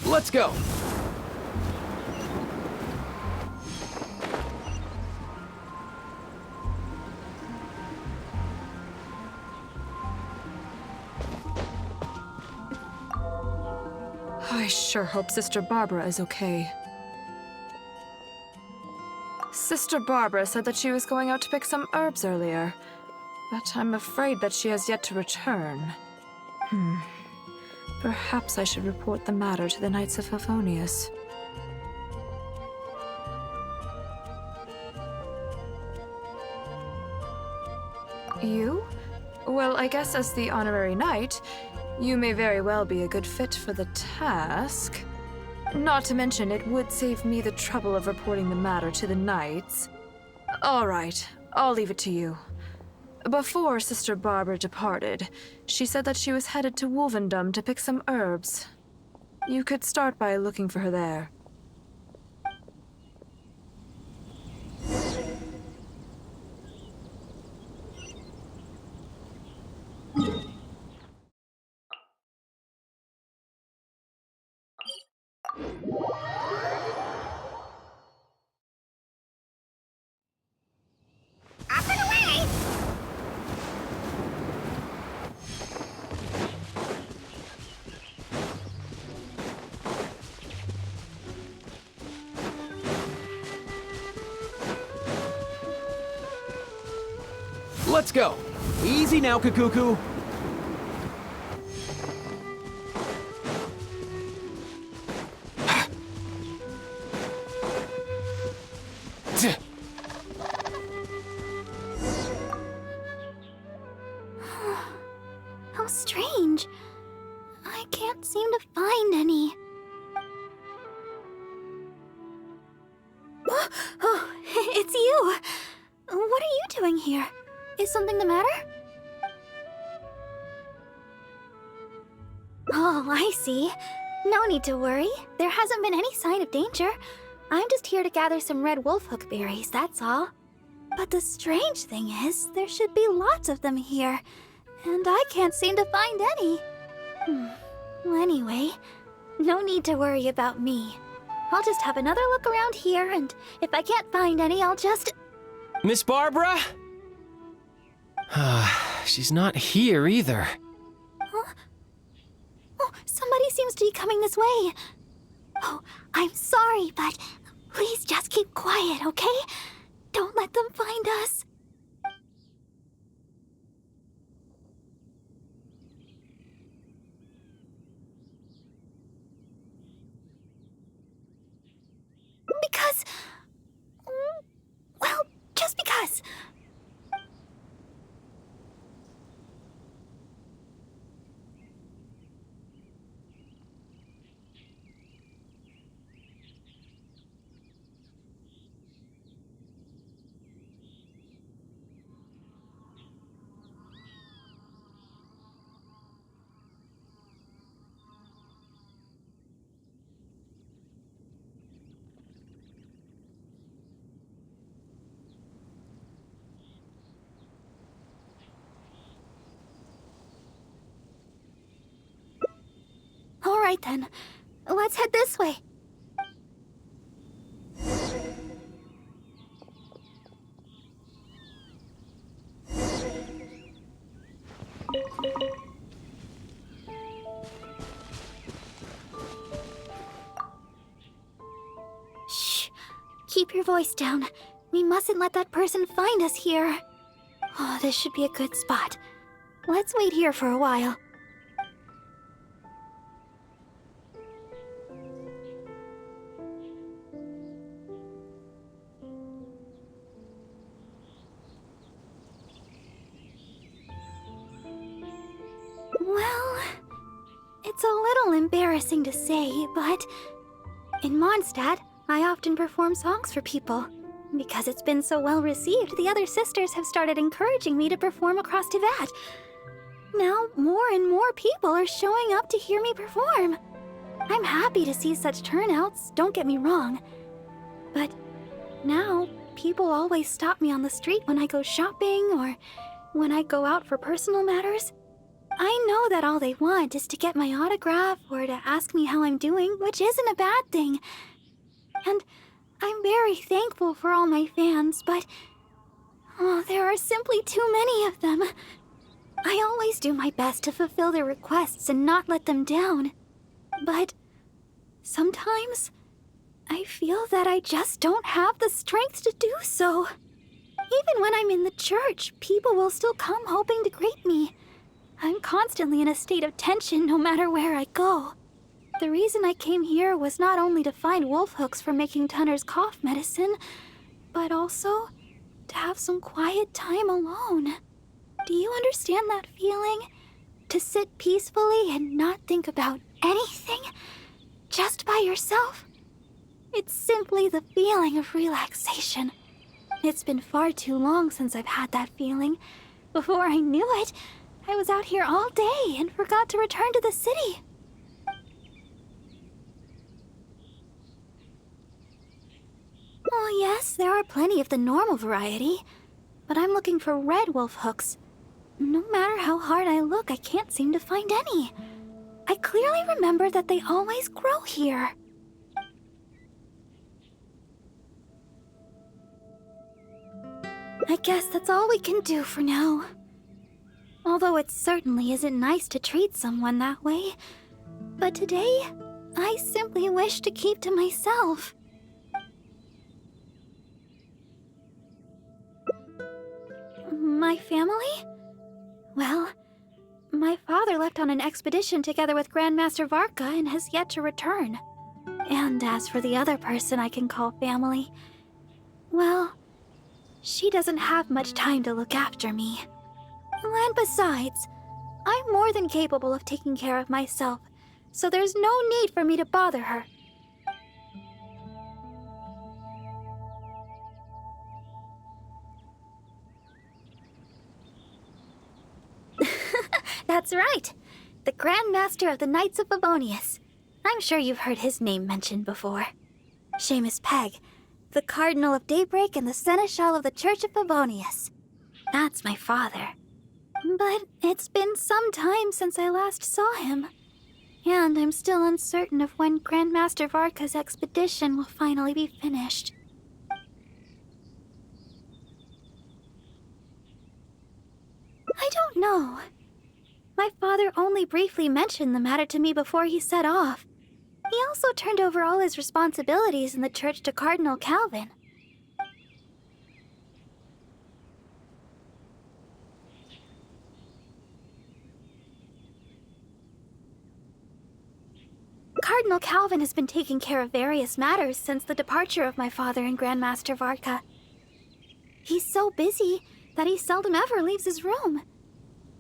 Let's go! I sure hope Sister Barbara is okay. Sister Barbara said that she was going out to pick some herbs earlier, but I'm afraid that she has yet to return. Perhaps I should report the matter to the Knights of Favonius. You? Well, I guess as the honorary knight, you may very well be a good fit for the task. Not to mention, it would save me the trouble of reporting the matter to the knights. All right, I'll leave it to you. Before Sister Barbara departed, she said that she was headed to Wolvendom to pick some herbs. You could start by looking for her there. Up and away! Let's go! Easy now, Kakuku! How strange. I can't seem to find any. Oh, it's you! What are you doing here? Is something the matter? Oh, I see. No need to worry. There hasn't been any sign of danger. I'm just here to gather some red wolfhook berries, that's all. But the strange thing is, there should be lots of them here, and I can't seem to find any. Well, anyway, no need to worry about me. I'll just have another look around here, and if I can't find any, I'll just... Miss Barbara? She's not here either. Huh? Oh, somebody seems to be coming this way. Oh, I'm sorry, but please just keep quiet, okay? Don't let them find us. Because... well, just because. All right then, let's head this way. Shh, keep your voice down. We mustn't let that person find us here. Oh, this should be a good spot. Let's wait here for a while. Well, it's a little embarrassing to say, but in Mondstadt, I often perform songs for people. Because it's been so well received, the other sisters have started encouraging me to perform across Teyvat. Now, more and more people are showing up to hear me perform. I'm happy to see such turnouts, don't get me wrong. But now, people always stop me on the street when I go shopping or when I go out for personal matters, I know that all they want is to get my autograph or to ask me how I'm doing, which isn't a bad thing. And I'm very thankful for all my fans, but there are simply too many of them. I always do my best to fulfill their requests and not let them down. But sometimes I feel that I just don't have the strength to do so. Even when I'm in the church, people will still come hoping to greet me. I'm constantly in a state of tension no matter where I go. The reason I came here was not only to find wolf hooks for making Tunner's cough medicine, but also to have some quiet time alone. Do you understand that feeling? To sit peacefully and not think about anything? Just by yourself? It's simply the feeling of relaxation. It's been far too long since I've had that feeling. Before I knew it, I was out here all day and forgot to return to the city. Oh yes, there are plenty of the normal variety, but I'm looking for red wolf hooks. No matter how hard I look, I can't seem to find any. I clearly remember that they always grow here. I guess that's all we can do for now. Although it certainly isn't nice to treat someone that way. But today, I simply wish to keep to myself. My family? Well, my father left on an expedition together with Grandmaster Varka and has yet to return. And as for the other person I can call family, well, she doesn't have much time to look after me. And besides, I'm more than capable of taking care of myself, so there's no need for me to bother her. That's right! The Grand Master of the Knights of Favonius. I'm sure you've heard his name mentioned before. Seamus Pegg, the Cardinal of Daybreak and the Seneschal of the Church of Favonius. That's my father. But it's been some time since I last saw him. And I'm still uncertain of when Grandmaster Varka's expedition will finally be finished. I don't know. My father only briefly mentioned the matter to me before he set off. He also turned over all his responsibilities in the church to Cardinal Calvin. Cardinal Calvin has been taking care of various matters since the departure of my father and Grandmaster Varka. He's so busy that he seldom ever leaves his room.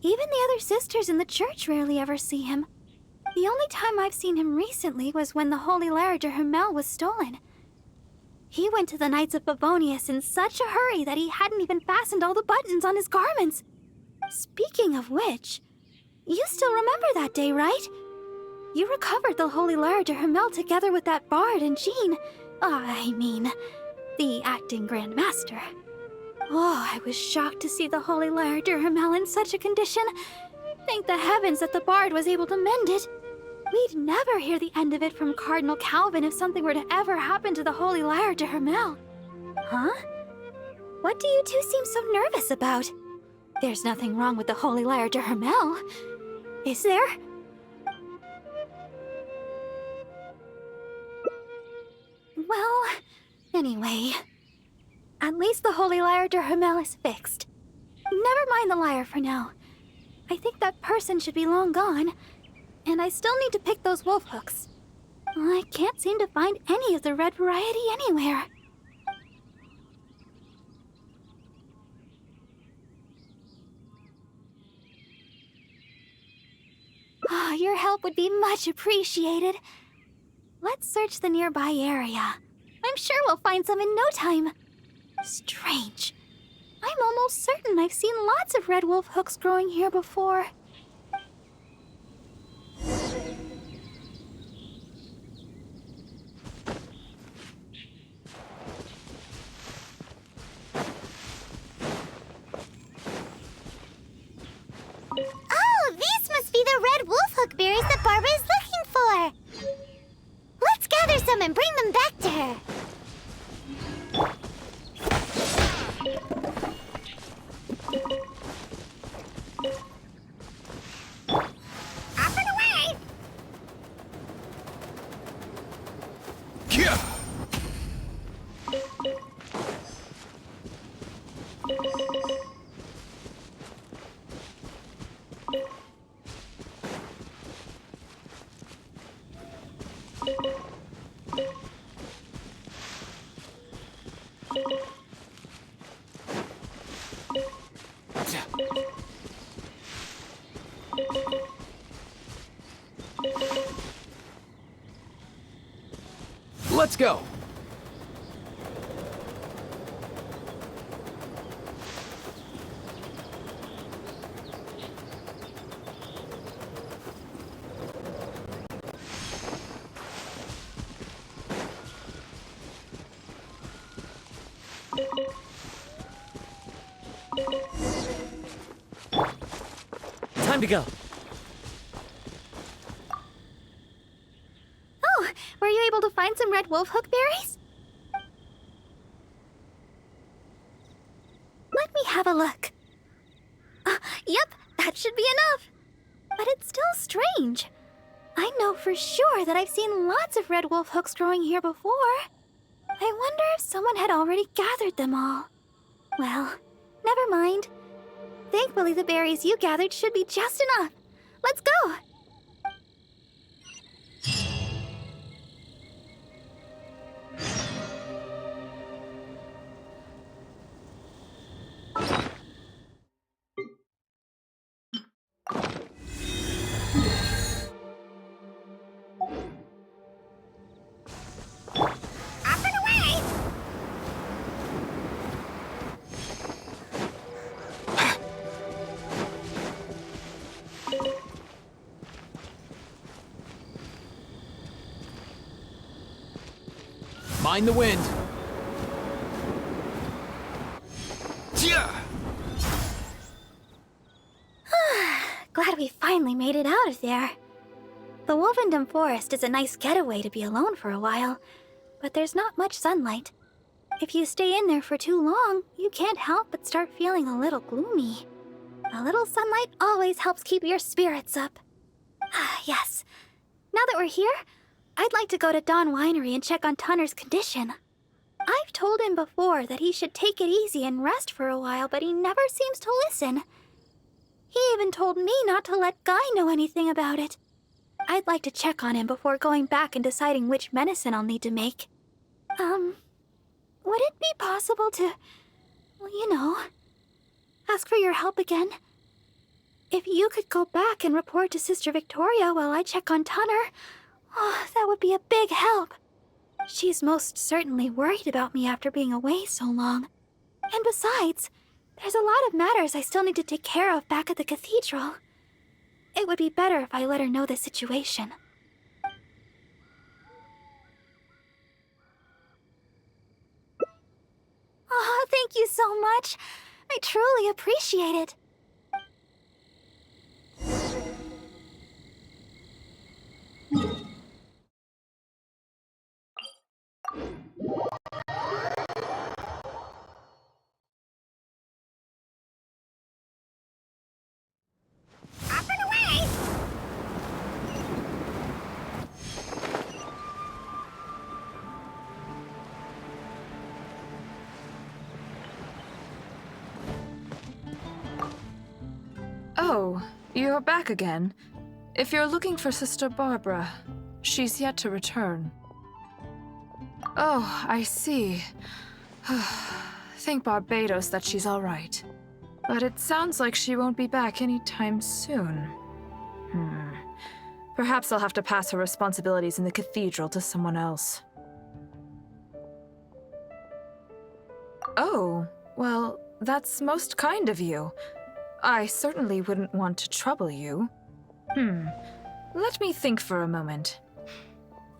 Even the other sisters in the church rarely ever see him. The only time I've seen him recently was when the Holy Lyre de Hermel was stolen. He went to the Knights of Favonius in such a hurry that he hadn't even fastened all the buttons on his garments. Speaking of which, you still remember that day, right? You recovered the Holy Lyre de Hermel together with that bard and Jean. The acting Grand Master. Oh, I was shocked to see the Holy Lyre de Hermel in such a condition. Thank the heavens that the bard was able to mend it. We'd never hear the end of it from Cardinal Calvin if something were to ever happen to the Holy Lyre de Hermel. Huh? What do you two seem so nervous about? There's nothing wrong with the Holy Lyre de Hermel, is there? Well, anyway, at least the Holy Lyre de Hermel is fixed. Never mind the lyre for now. I think that person should be long gone, and I still need to pick those wolf hooks. I can't seem to find any of the red variety anywhere. Oh, your help would be much appreciated. Let's search the nearby area. I'm sure we'll find some in no time. Strange. I'm almost certain I've seen lots of red wolf hooks growing here before. Let's go. Time to go. Oh, were you able to find some red wolf hook berries? Let me have a look. Yep, that should be enough. But it's still strange. I know for sure that I've seen lots of red wolf hooks growing here before. I wonder if someone had already gathered them all. Well, never mind. Thankfully, the berries you gathered should be just enough. Let's go! Up and away! Mind the wind. Glad we finally made it out of there. The Wolvendom Forest is a nice getaway to be alone for a while, but there's not much sunlight. If you stay in there for too long, you can't help but start feeling a little gloomy. A little sunlight always helps keep your spirits up. Yes. Now that we're here, I'd like to go to Dawn Winery and check on Tunner's condition. I've told him before that he should take it easy and rest for a while, but he never seems to listen. He even told me not to let Guy know anything about it. I'd like to check on him before going back and deciding which medicine I'll need to make. Would it be possible to, ask for your help again? If you could go back and report to Sister Victoria while I check on Tunner, that would be a big help. She's most certainly worried about me after being away so long. And besides, there's a lot of matters I still need to take care of back at the cathedral. It would be better if I let her know the situation. Oh, thank you so much. I truly appreciate it. Up and away! Oh, you're back again. If you're looking for Sister Barbara, she's yet to return. Oh, I see. Thank Barbados that she's all right. But it sounds like she won't be back anytime soon. Perhaps I'll have to pass her responsibilities in the cathedral to someone else. Oh, well, that's most kind of you. I certainly wouldn't want to trouble you. Let me think for a moment.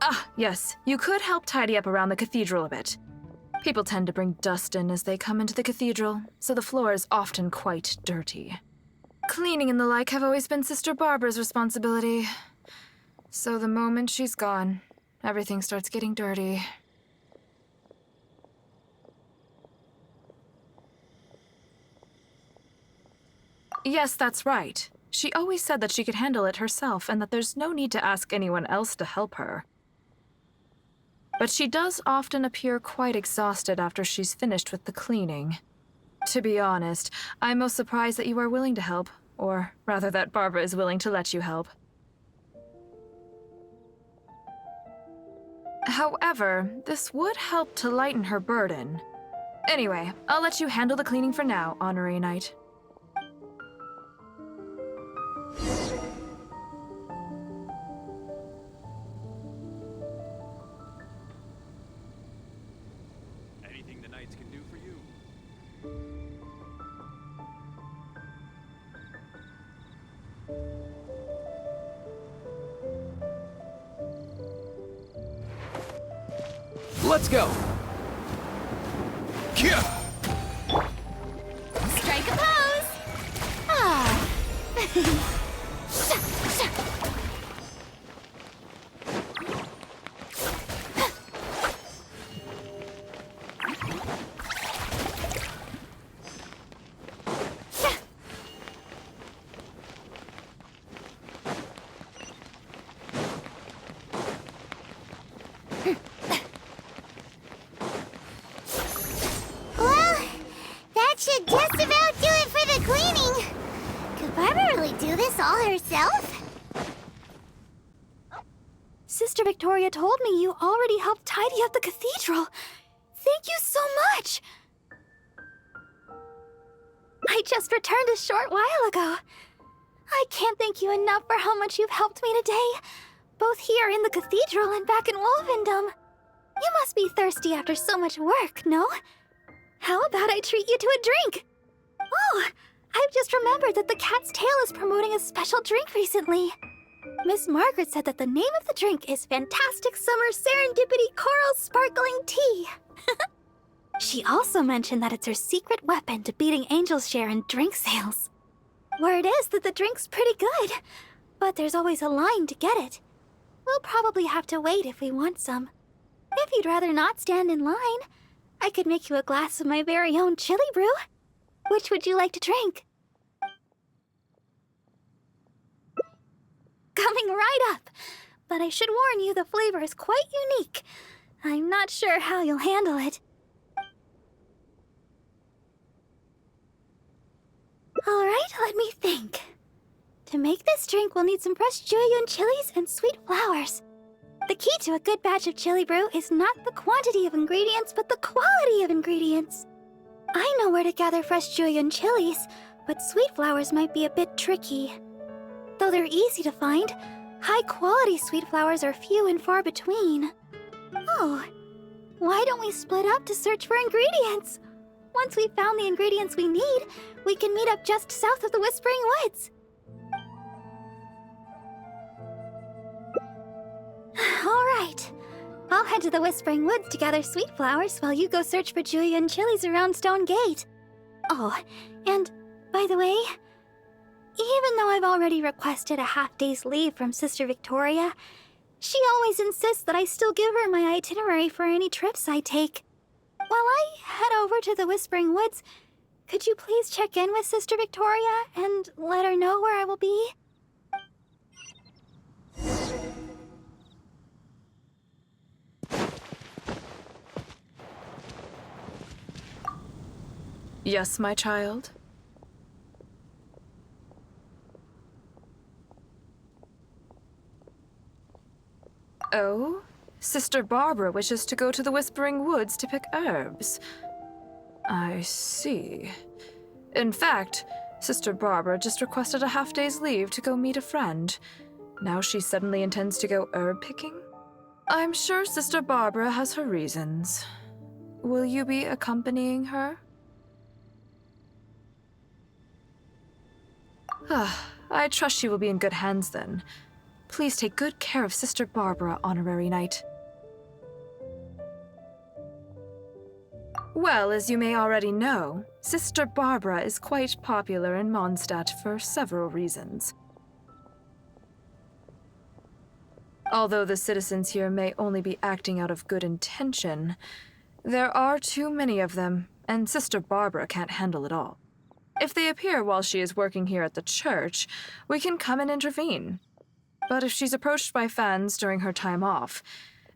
Ah, yes, you could help tidy up around the cathedral a bit. People tend to bring dust in as they come into the cathedral, so the floor is often quite dirty. Cleaning and the like have always been Sister Barbara's responsibility. So the moment she's gone, everything starts getting dirty. Yes, that's right. She always said that she could handle it herself and that there's no need to ask anyone else to help her. But she does often appear quite exhausted after she's finished with the cleaning. To be honest, I'm most surprised that you are willing to help, or rather that Barbara is willing to let you help. However, this would help to lighten her burden. Anyway, I'll let you handle the cleaning for now, Honorary Knight. Let's go! Strike a pose! Ah. Well, that should just about do it for the cleaning. Could Barbara really do this all herself? Sister Victoria told me you already helped tidy up the cathedral. Thank you so much. I just returned a short while ago. I can't thank you enough for how much you've helped me today, both here in the cathedral and back in Wolvendom. You must be thirsty after so much work, no? How about I treat you to a drink? Oh, I've just remembered that the Cat's Tail is promoting a special drink recently. Miss Margaret said that the name of the drink is Fantastic Summer Serendipity Coral Sparkling Tea. She also mentioned that it's her secret weapon to beating Angel's share in drink sales. Word is that the drink's pretty good, but there's always a line to get it. We'll probably have to wait if we want some. If you'd rather not stand in line, I could make you a glass of my very own chili brew. Which would you like to drink? Coming right up. But I should warn you, the flavor is quite unique. I'm not sure how you'll handle it. All right, let me think. To make this drink, we'll need some fresh Jueyun chilies and sweet flowers. The key to a good batch of chili brew is not the quantity of ingredients, but the quality of ingredients. I know where to gather fresh Jueyun chilies, but sweet flowers might be a bit tricky. Though they're easy to find, high-quality sweet flowers are few and far between. Oh, why don't we split up to search for ingredients? Once we've found the ingredients we need, we can meet up just south of the Whispering Woods. All right. I'll head to the Whispering Woods to gather sweet flowers while you go search for Jueyun chilies around Stone Gate. Oh, and by the way, even though I've already requested a half-day's leave from Sister Victoria, she always insists that I still give her my itinerary for any trips I take. While I head over to the Whispering Woods, could you please check in with Sister Victoria and let her know where I will be? Yes, my child? Oh? Sister Barbara wishes to go to the Whispering Woods to pick herbs. I see. In fact, Sister Barbara just requested a half-day's leave to go meet a friend. Now she suddenly intends to go herb picking? I'm sure Sister Barbara has her reasons. Will you be accompanying her? I trust she will be in good hands then. Please take good care of Sister Barbara, Honorary Knight. Well, as you may already know, Sister Barbara is quite popular in Mondstadt for several reasons. Although the citizens here may only be acting out of good intention, there are too many of them, and Sister Barbara can't handle it all. If they appear while she is working here at the church, we can come and intervene. But if she's approached by fans during her time off,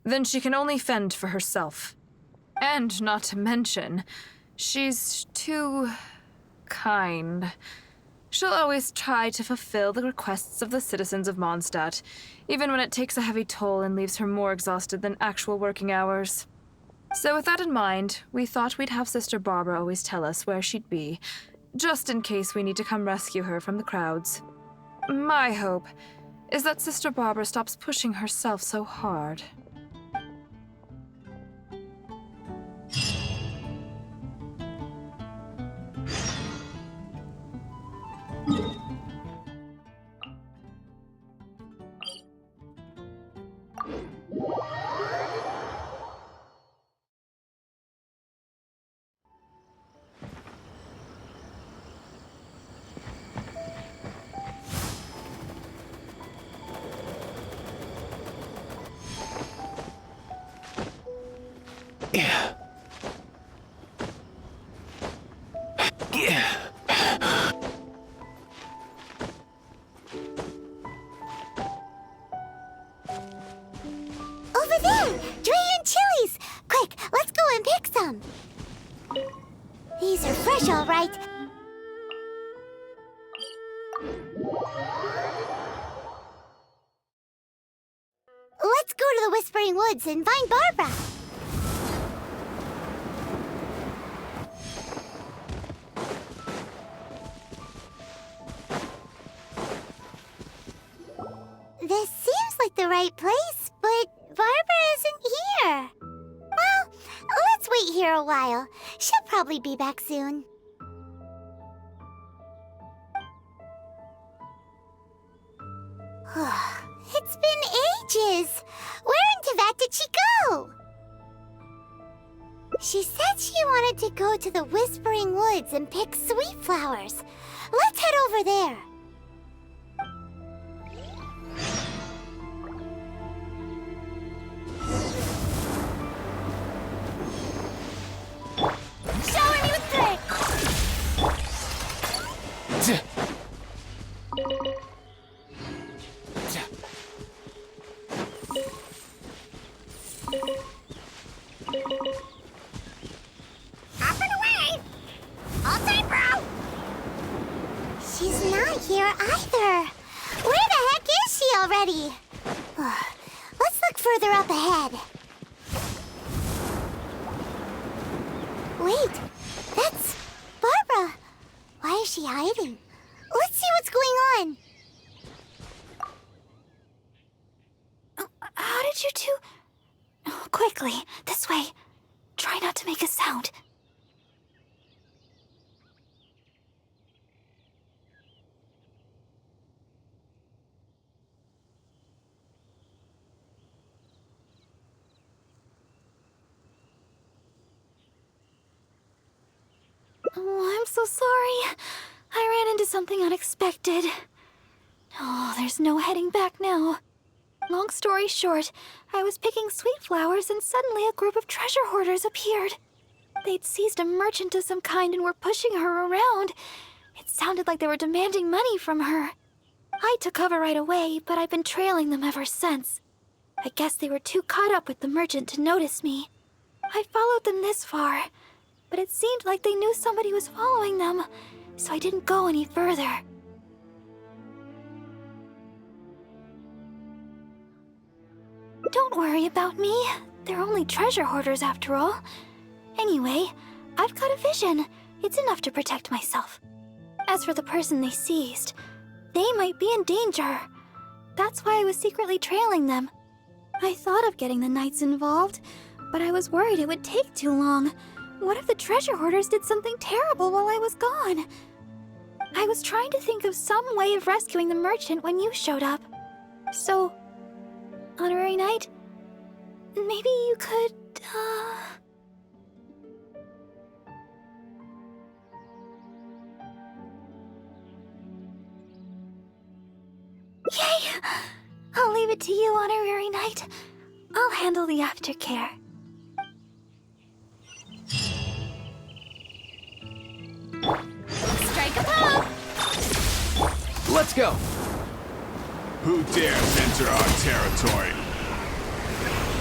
then she can only fend for herself. And not to mention, she's too kind. She'll always try to fulfill the requests of the citizens of Mondstadt, even when it takes a heavy toll and leaves her more exhausted than actual working hours. So with that in mind, we thought we'd have Sister Barbara always tell us where she'd be, just in case we need to come rescue her from the crowds. My hope is that Sister Barbara stops pushing herself so hard. right. Let's go to the Whispering Woods and find Barbara. This seems like the right place, but Barbara isn't here. Well, let's wait here a while. She'll probably be back soon. It's been ages. Where in Teyvat did she go? She said she wanted to go to the Whispering Woods and pick sweet flowers. Let's head over there. Shower me with dirt! Up and away! All time, bro! She's not here either. Where the heck is she already? Let's look further up ahead. Wait, that's Barbara. Why is she hiding? Let's see what's going on. How did you two... Quickly, this way. Try not to make a sound. Oh, I'm so sorry. I ran into something unexpected. Oh, there's no heading back now. Long story short, I was picking sweet flowers and suddenly a group of treasure hoarders appeared. They'd seized a merchant of some kind and were pushing her around. It sounded like they were demanding money from her. I took cover right away, but I've been trailing them ever since. I guess they were too caught up with the merchant to notice me. I followed them this far, but it seemed like they knew somebody was following them, so I didn't go any further. Don't worry about me. They're only treasure hoarders after all. Anyway, I've got a vision. It's enough to protect myself. As for the person they seized, they might be in danger. That's why I was secretly trailing them. I thought of getting the knights involved, but I was worried it would take too long. What if the treasure hoarders did something terrible while I was gone? I was trying to think of some way of rescuing the merchant when you showed up. So, Honorary Knight, maybe you could, Yay! I'll leave it to you, Honorary Knight. I'll handle the aftercare. Strike a pose! Let's go! Who dares enter our territory?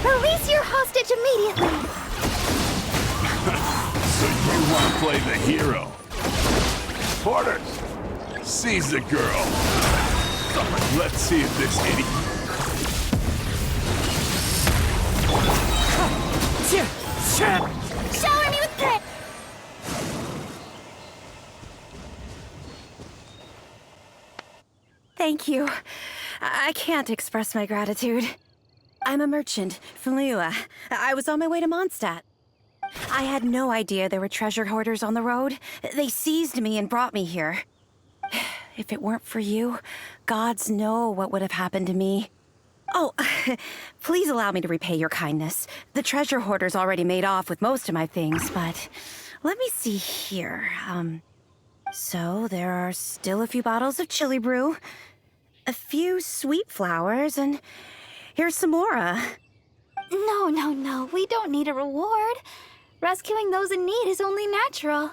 Release your hostage immediately! So you want to play the hero? Porters, seize the girl. Let's see if this idiot... Shower me with grit! Thank you. I can't express my gratitude. I'm a merchant from Liyue. I was on my way to Mondstadt. I had no idea there were treasure hoarders on the road. They seized me and brought me here. If it weren't for you, gods know what would have happened to me. Oh, please allow me to repay your kindness. The treasure hoarders already made off with most of my things, but let me see here. So there are still a few bottles of chili brew, a few sweet flowers, and here's some more. No, we don't need a reward. Rescuing those in need is only natural.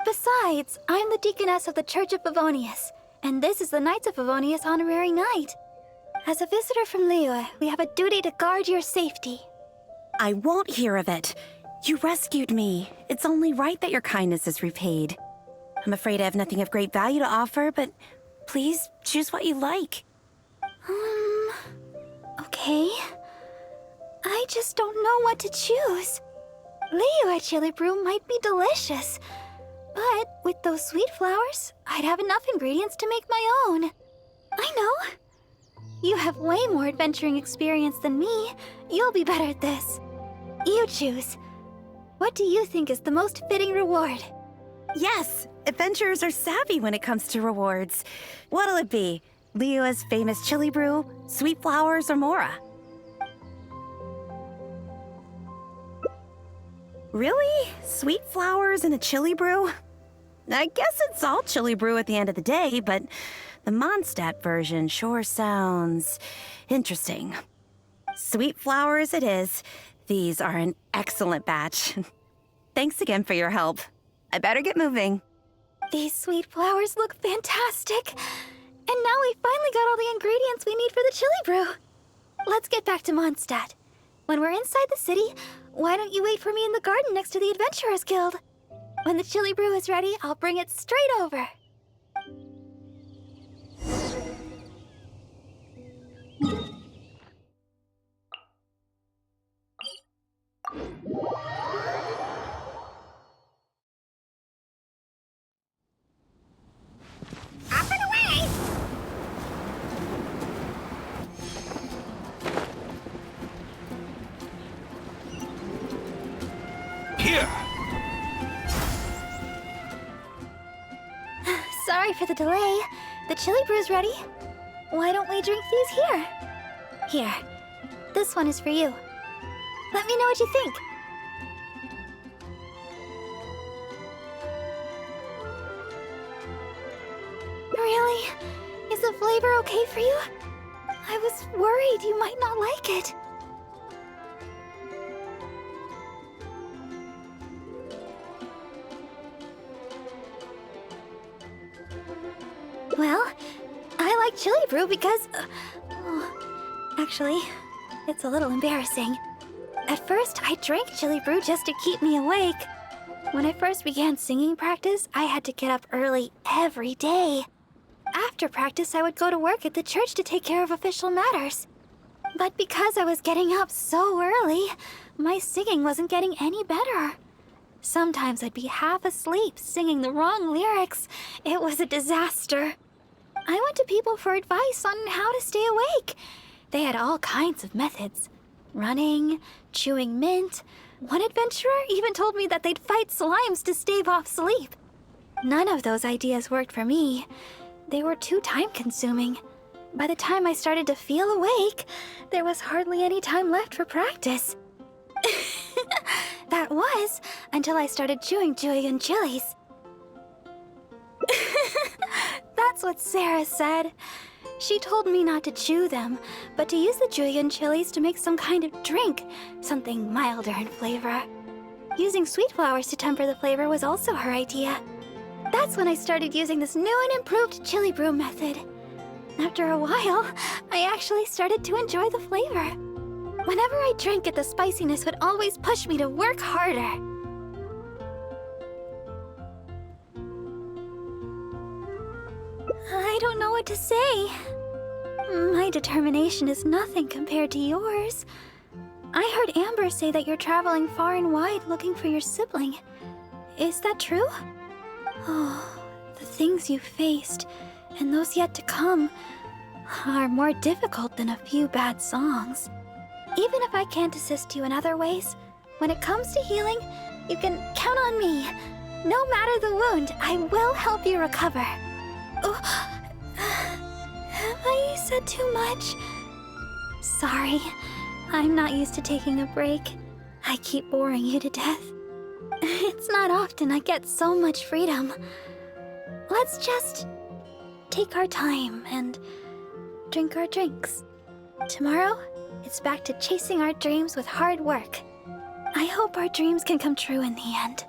Besides, I'm the deaconess of the Church of Favonius, and this is the Knights of Favonius Honorary Knight. As a visitor from Liyue, we have a duty to guard your safety. I won't hear of it. You rescued me. It's only right that your kindness is repaid. I'm afraid I have nothing of great value to offer, but please choose what you like. Okay. I just don't know what to choose. Liyue chili brew might be delicious, but with those sweet flowers, I'd have enough ingredients to make my own. I know. You have way more adventuring experience than me. You'll be better at this. You choose. What do you think is the most fitting reward? Yes, adventurers are savvy when it comes to rewards. What'll it be? Liyue's famous chili brew, sweet flowers, or Mora? Really? Sweet flowers and a chili brew? I guess it's all chili brew at the end of the day, but the Mondstadt version sure sounds interesting. Sweet flowers it is. These are an excellent batch. Thanks again for your help. I better get moving. These sweet flowers look fantastic. And now we finally got all the ingredients we need for the chili brew. Let's get back to Mondstadt. When we're inside the city, why don't you wait for me in the garden next to the Adventurers Guild? When the chili brew is ready, I'll bring it straight over. Up and away! Here! Sorry for the delay. The chili brew's ready. Why don't we drink these here? Here. This one is for you. Let me know what you think. Really? Is the flavor okay for you? I was worried you might not like it. Well, I like chili brew because... actually, it's a little embarrassing. At first, I drank chili brew just to keep me awake. When I first began singing practice, I had to get up early every day. After practice, I would go to work at the church to take care of official matters. But because I was getting up so early, my singing wasn't getting any better. Sometimes I'd be half asleep singing the wrong lyrics. It was a disaster. I went to people for advice on how to stay awake. They had all kinds of methods. Running, chewing mint. One adventurer even told me that they'd fight slimes to stave off sleep. None of those ideas worked for me. They were too time-consuming. By the time I started to feel awake, there was hardly any time left for practice. That was until I started chewing Julian chilies. That's what Sarah said. She told me not to chew them, but to use the Julian chilies to make some kind of drink, something milder in flavor. Using sweet flowers to temper the flavor was also her idea. That's when I started using this new and improved chili brew method. After a while, I actually started to enjoy the flavor. Whenever I drank it, the spiciness would always push me to work harder. I don't know what to say. My determination is nothing compared to yours. I heard Amber say that you're traveling far and wide looking for your sibling. Is that true? Oh, the things you faced, and those yet to come, are more difficult than a few bad songs. Even if I can't assist you in other ways, when it comes to healing, you can count on me. No matter the wound, I will help you recover. Oh, have I said too much? Sorry, I'm not used to taking a break. I keep boring you to death. It's not often I get so much freedom. Let's just take our time and drink our drinks. Tomorrow, it's back to chasing our dreams with hard work. I hope our dreams can come true in the end.